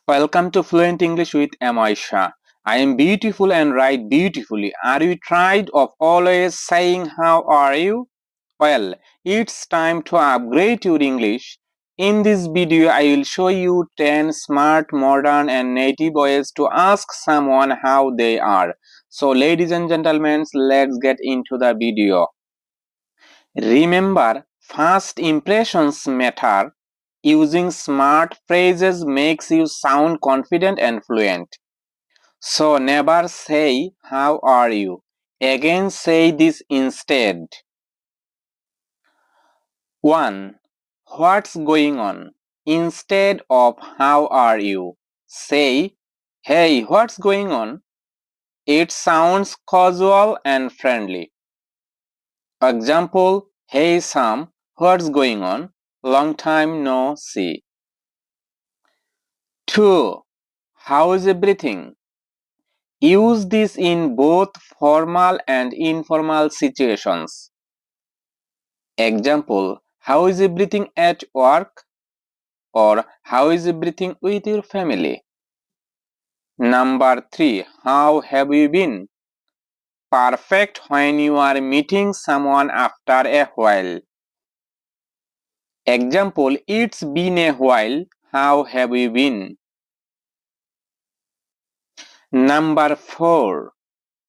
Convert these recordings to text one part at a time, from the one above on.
Welcome to Fluent English with Shah. I am beautiful and write beautifully. Are you tired of always saying how are you? Well, it's time to upgrade your English. In this video, I will show you 10 smart, modern and native ways to ask someone how they are. So ladies and gentlemen, let's get into the video. Remember, first impressions matter. Using smart phrases makes you sound confident and fluent. So never say, how are you? Again, say this instead. 1. What's going on? Instead of how are you, say, hey, what's going on? It sounds casual and friendly. Example, hey Sam, what's going on? Long time no see. 2. How is everything? Use this in both formal and informal situations. Example, how is everything at work? Or how is everything with your family? Number 3. How have you been? Perfect when you are meeting someone after a while. Example, it's been a while. How have you been? Number 4.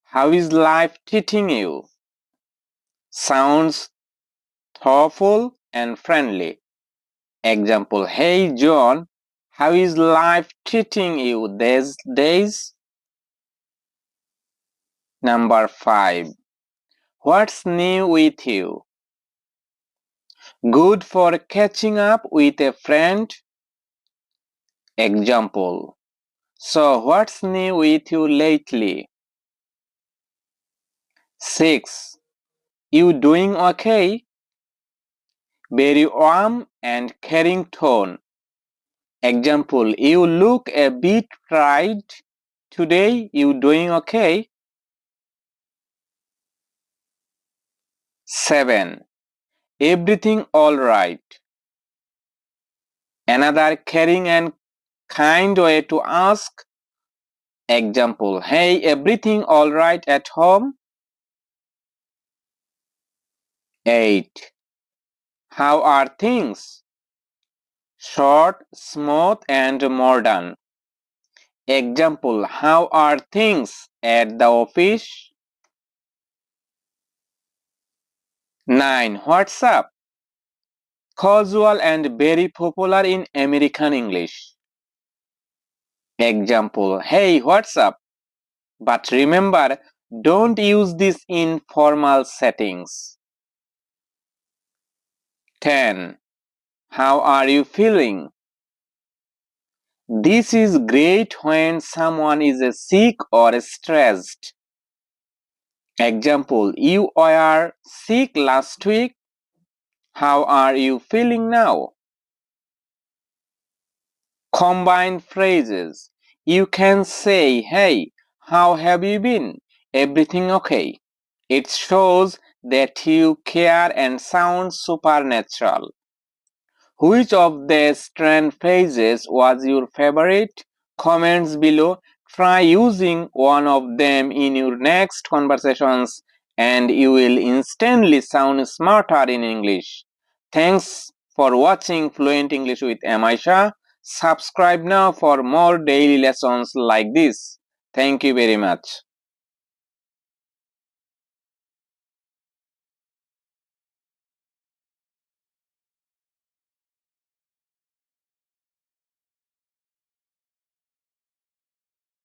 How is life treating you? Sounds thoughtful and friendly. Example, hey John, how is life treating you these days? Number 5. What's new with you? Good for catching up with a friend. Example, so what's new with you lately? 6. You doing okay? Very warm and caring tone. Example, you look a bit tired today. You doing okay? 7. Everything alright. Another caring and kind way to ask. Example, hey, everything alright at home? 8. How are things? Short, smooth and modern. Example, how are things at the office? 9. What's up? Casual and very popular in American English. Example, hey, what's up? But remember, don't use this in formal settings. 10. How are you feeling? This is great when someone is sick or stressed. Example, you were sick last week. How are you feeling now? Combine phrases. You can say, hey, how have you been? Everything okay? It shows that you care and sounds supernatural. Which of these 10 phrases was your favorite? Comments below. Try using one of them in your next conversations and you will instantly sound smarter in English. Thanks for watching Fluent English with Shah. Subscribe now for more daily lessons like this. Thank you very much.